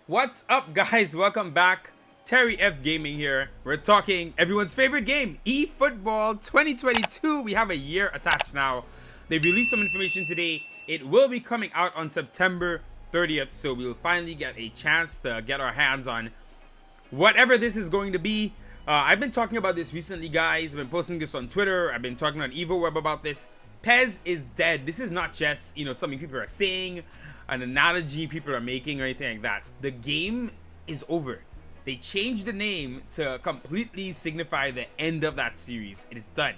What's up, guys? Welcome back. Terry F Gaming here. We're talking everyone's favorite game, eFootball 2022. We have a year attached now. They've released some information today. It will be coming out on September 30th, so we'll finally get a chance to get our hands on whatever this is going to be. I've been talking about this recently, guys. I've been posting this on Twitter. I've been talking on EvoWeb about this. PES is dead. This is not just, something people are saying, an analogy people are making or anything like that. The game is over. They changed the name to completely signify the end of that series. It is done.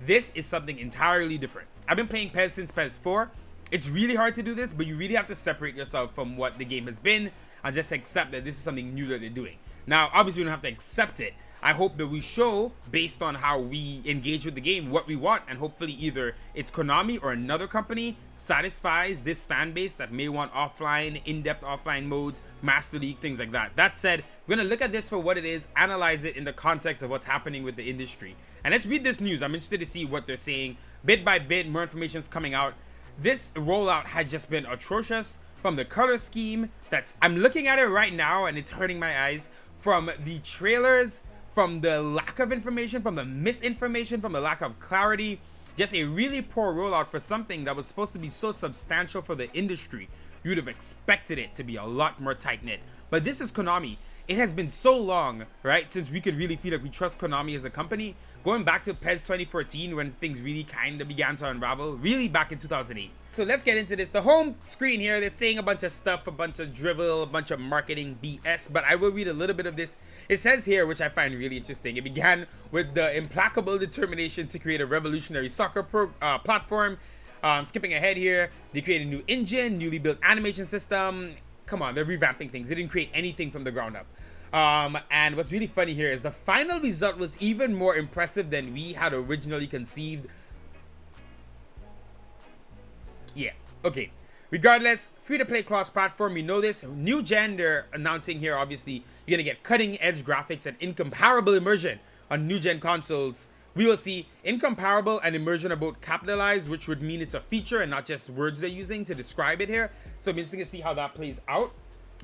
This is something entirely different. I've been playing PES since PES 4. It's really hard to do this, but you really have to separate yourself from what the game has been and just accept that this is something new that they're doing. Now, obviously, we don't have to accept it. I hope that we show, based on how we engage with the game, what we want, and hopefully either it's Konami or another company satisfies this fan base that may want offline, in-depth offline modes, Master League, things like that. That said, we're going to look at this for what it is, analyze it in the context of what's happening with the industry. And let's read this news. I'm interested to see what they're saying. Bit by bit, more information is coming out. This rollout has just been atrocious. From the color scheme, I'm looking at it right now and it's hurting my eyes. From the trailers, from the lack of information, from the misinformation, from the lack of clarity, just a really poor rollout for something that was supposed to be so substantial for the industry. You would have expected it to be a lot more tight-knit. But this is Konami. It has been so long, right, since we could really feel like we trust Konami as a company. Going back to PES 2014 when things really kind of began to unravel, really back in 2008. So let's get into this. The home screen here, they're saying a bunch of stuff, a bunch of drivel, a bunch of marketing BS, but I will read a little bit of this. It says here, which I find really interesting, it began with the implacable determination to create a revolutionary soccer platform. Skipping ahead here, they created a new engine, newly built animation system. Come on, they're revamping things. They didn't create anything from the ground up. And what's really funny here is the final result was even more impressive than we had originally conceived. Yeah, okay. Regardless, free-to-play cross-platform, we know this. New gen, they're announcing here, obviously, you're going to get cutting-edge graphics and incomparable immersion on new-gen consoles. We will see incomparable and immersion are both capitalized, which would mean it's a feature and not just words they're using to describe it here. So it'll be interesting to see how that plays out.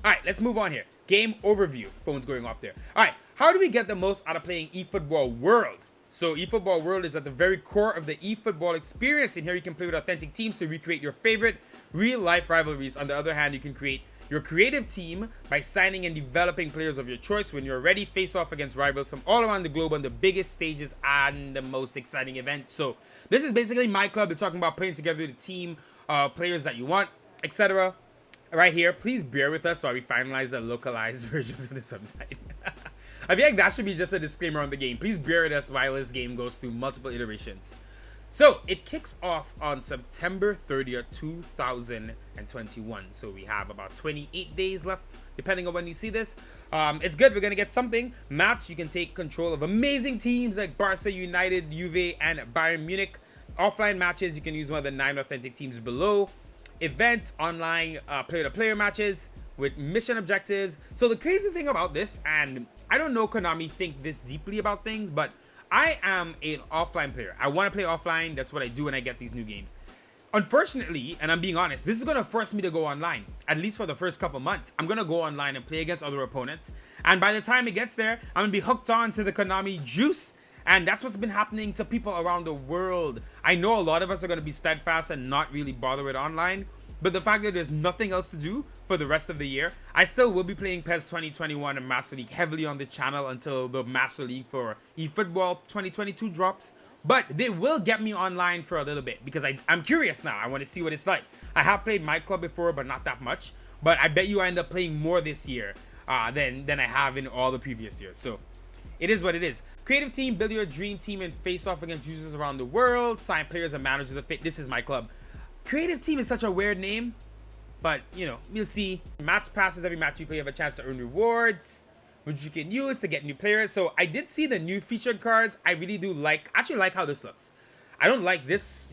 All right, let's move on here. Game overview. Phone's going off there. All right, how do we get the most out of playing eFootball World? So eFootball World is at the very core of the eFootball experience. And here you can play with authentic teams to recreate your favorite real-life rivalries. On the other hand, you can create your creative team by signing and developing players of your choice. When you're ready, face off against rivals from all around the globe on the biggest stages and the most exciting events. So this is basically my club. They're talking about playing together with a team, players that you want, etc. Right here, please bear with us while we finalize the localized versions of this website. I feel like that should be just a disclaimer on the game. Please bear with us while this game goes through multiple iterations. So it kicks off on September 30th, 2021. So we have about 28 days left, depending on when you see this. It's good. We're going to get something. Match, you can take control of amazing teams like Barca, United, Juve, and Bayern Munich. Offline matches, you can use one of the 9 authentic teams below. Events, online player-to-player matches with mission objectives. So the crazy thing about this, and I don't know Konami think this deeply about things, but I am an offline player. I want to play offline. That's what I do when I get these new games. Unfortunately, and I'm being honest, this is going to force me to go online, at least for the first couple months. I'm going to go online and play against other opponents. And by the time it gets there, I'm going to be hooked on to the Konami juice. And that's what's been happening to people around the world. I know a lot of us are going to be steadfast and not really bother with online. But the fact that there's nothing else to do for the rest of the year, I still will be playing PES 2021 and Master League heavily on the channel until the Master League for eFootball 2022 drops. But they will get me online for a little bit because I'm curious now. I want to see what it's like. I have played my club before, but not that much. But I bet you I end up playing more this year than I have in all the previous years. So it is what it is. Creative team, build your dream team and face off against users around the world. Sign players and managers of fit. This is my club. Creative team is such a weird name, but we'll see. Match passes, every match you play, you have a chance to earn rewards, which you can use to get new players. So I did see the new featured cards. I really do actually like how this looks. I don't like this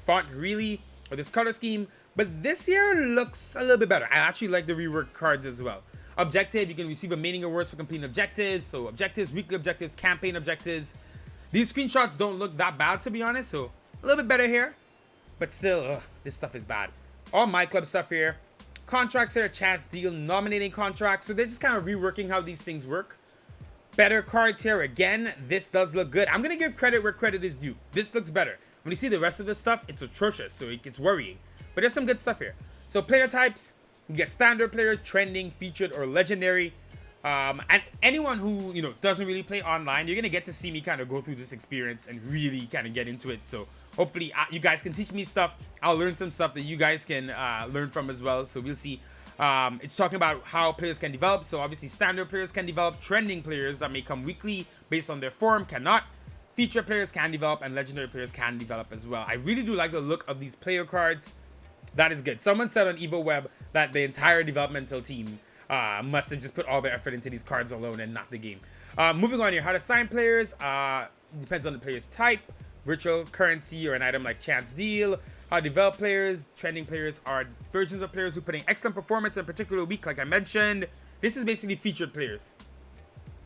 font really, or this color scheme, but this here looks a little bit better. I actually like the reworked cards as well. Objective, you can receive remaining awards for completing objectives. So objectives, weekly objectives, campaign objectives. These screenshots don't look that bad, to be honest, so a little bit better here. but still, this stuff is bad. All my club stuff here. Contracts here, chance deal, nominating contracts. So they're just kind of reworking how these things work. Better cards here. Again, this does look good. I'm going to give credit where credit is due. This looks better. When you see the rest of this stuff, it's atrocious. So it gets worrying. But there's some good stuff here. So player types, you get standard players, trending, featured, or legendary. And anyone who, doesn't really play online, you're going to get to see me kind of go through this experience and really kind of get into it. So hopefully you guys can teach me stuff. I'll learn some stuff that you guys can learn from as well. So we'll see. It's talking about how players can develop. So obviously standard players can develop. Trending players that may come weekly based on their form cannot. Feature players can develop, and legendary players can develop as well. I really do like the look of these player cards. That is good. Someone said on EvoWeb that the entire developmental team must have just put all their effort into these cards alone and not the game. Moving on here, how to sign players. Depends on the player's type. Virtual currency or an item like chance deal. How to develop players. Trending players are versions of players who put in excellent performance in a particular week, like I mentioned. This is basically featured players.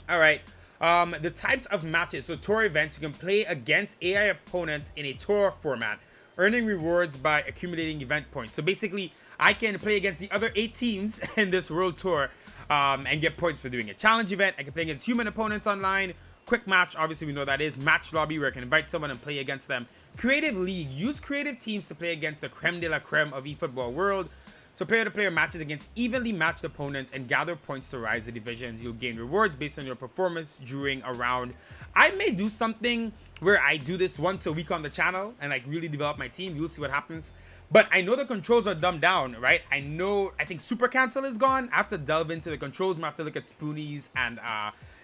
All right. The types of matches. So tour events, you can play against AI opponents in a tour format, earning rewards by accumulating event points. So basically, I can play against the other 8 teams in this world tour and get points for doing a challenge event. I can play against human opponents online. Quick match, obviously we know that is. Match lobby, where I can invite someone and play against them. Creative league, use creative teams to play against the creme de la creme of eFootball world. So player-to-player matches against evenly matched opponents and gather points to rise the divisions. You'll gain rewards based on your performance during a round. I may do something where I do this once a week on the channel and like really develop my team. You'll see what happens. But I know the controls are dumbed down, right? I think Super Cancel is gone. I have to delve into the controls. I have to look at Spoonie's and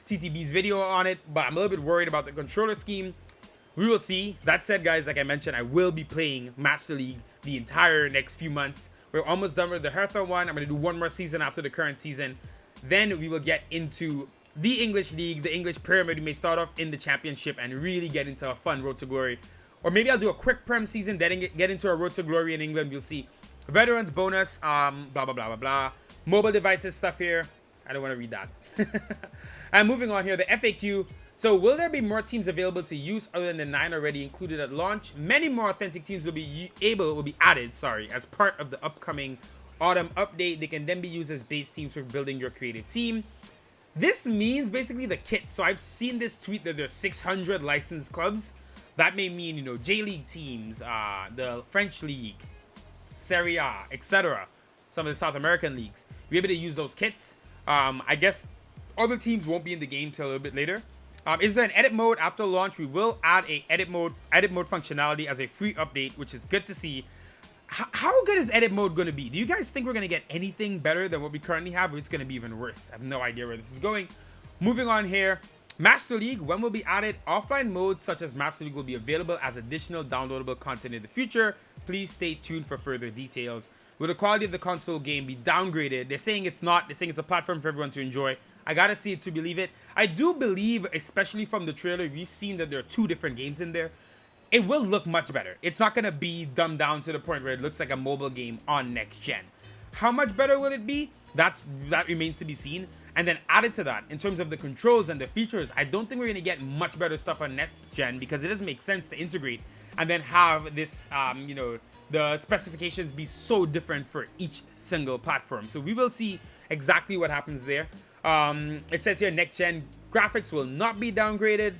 TTB's video on it. But I'm a little bit worried about the controller scheme. We will see. That said, guys, like I mentioned, I will be playing Master League the entire next few months. We're almost done with the Hertha one. I'm going to do one more season after the current season. Then we will get into the English League, the English Pyramid. We may start off in the Championship and really get into a fun Road to Glory. Or maybe I'll do a quick Prem season, then get into a Road to Glory in England. You'll see. Veterans bonus, blah, blah, blah, blah, blah. Mobile devices stuff here. I don't want to read that. And moving on here, the FAQ. So will there be more teams available to use other than the 9 already included at launch? Many more authentic teams will be added, as part of the upcoming autumn update. They can then be used as base teams for building your creative team. This means basically the kit. So I've seen this tweet that there's 600 licensed clubs. That may mean, J-League teams, the French League, Serie A, etc. Some of the South American leagues. You'll be able to use those kits. I guess other teams won't be in the game till a little bit later. Is there an edit mode after launch? We will add a edit mode functionality as a free update, which is good to see. How good is edit mode going to be? Do you guys think we're going to get anything better than what we currently have, or it's going to be even worse? I have no idea where this is going. Moving on here. Master League, when will be added? Offline modes such as Master League will be available as additional downloadable content in the future. Please stay tuned for further details. Will the quality of the console game be downgraded? They're saying it's not. They're saying it's a platform for everyone to enjoy. I gotta see it to believe it. I do believe, especially from the trailer, we've seen that there are 2 different games in there. It will look much better. It's not gonna be dumbed down to the point where it looks like a mobile game on next gen. How much better will it be? That remains to be seen. And then added to that, in terms of the controls and the features, I don't think we're gonna get much better stuff on next gen because it doesn't make sense to integrate and then have this, the specifications be so different for each single platform. So we will see exactly what happens there. It says here next gen graphics will not be downgraded.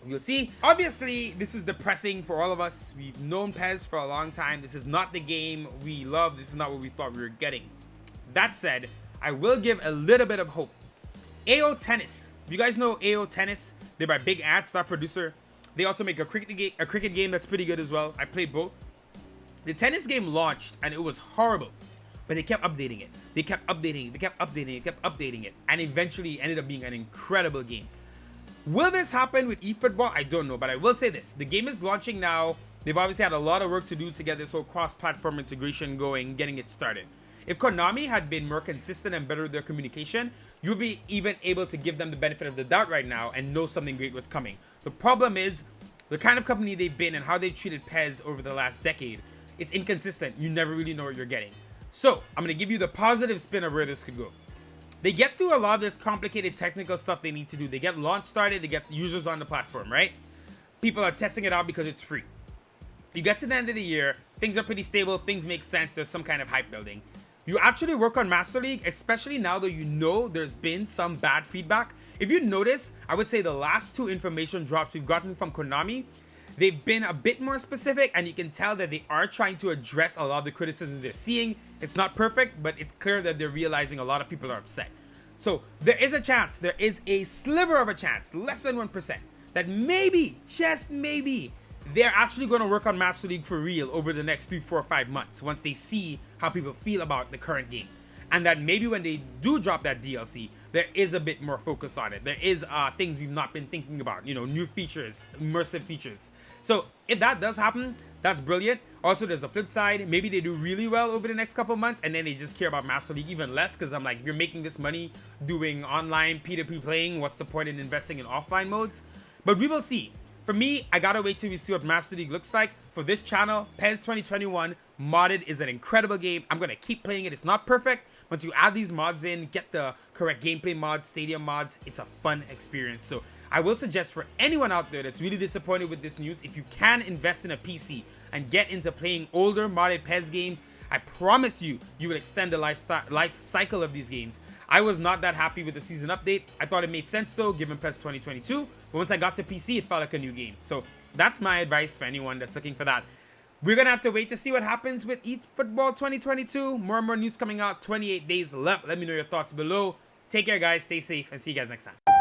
We'll see. Obviously, this is depressing for all of us. We've known PES for a long time. This is not the game we love. This is not what we thought we were getting. That said, I will give a little bit of hope. AO Tennis. If you guys know AO Tennis, they're by Big Ant, star producer. They also make a cricket game that's pretty good as well. I played both. The tennis game launched and it was horrible, but they kept updating it. They kept updating it. They kept updating it. Kept updating it, and eventually ended up being an incredible game. Will this happen with eFootball? I don't know, but I will say this. The game is launching now. They've obviously had a lot of work to do to get this whole cross-platform integration going, getting it started. If Konami had been more consistent and better with their communication, you'd be even able to give them the benefit of the doubt right now and know something great was coming. The problem is the kind of company they've been and how they treated PES over the last decade. It's inconsistent. You never really know what you're getting. So I'm going to give you the positive spin of where this could go. They get through a lot of this complicated technical stuff they need to do. They get launch started. They get users on the platform, right? People are testing it out because it's free. You get to the end of the year, things are pretty stable, things make sense, there's some kind of hype building. You actually work on Master League, especially now that you know there's been some bad feedback. If you notice, I would say the last 2 information drops we've gotten from Konami, they've been a bit more specific, and you can tell that they are trying to address a lot of the criticisms they're seeing. It's not perfect, but it's clear that they're realizing a lot of people are upset. So there is a chance, there is a sliver of a chance, less than 1%, that maybe, just maybe, they're actually going to work on Master League for real over the next 3, 4, 5 months once they see how people feel about the current game. And that maybe when they do drop that DLC, there is a bit more focus on it. There is things we've not been thinking about, you know, new features, immersive features. So if that does happen, that's brilliant. Also, there's a flip side. Maybe they do really well over the next couple months, and then they just care about Master League even less, because I'm like, if you're making this money doing online P2P playing, what's the point in investing in offline modes? But we will see. For me, I gotta wait till we see what Master League looks like. For this channel, PES 2021 Modded is an incredible game. I'm gonna keep playing it. It's not perfect. Once you add these mods in, get the correct gameplay mods, stadium mods, it's a fun experience. So I will suggest for anyone out there that's really disappointed with this news, if you can invest in a PC and get into playing older modded PES games, I promise you, you will extend the life cycle of these games. I was not that happy with the season update. I thought it made sense though, given PES 2022. But once I got to PC, it felt like a new game. So that's my advice for anyone that's looking for that. We're going to have to wait to see what happens with efootball 2022. More and more news coming out. 28 days left. Let me know your thoughts below. Take care, guys. Stay safe, and see you guys next time.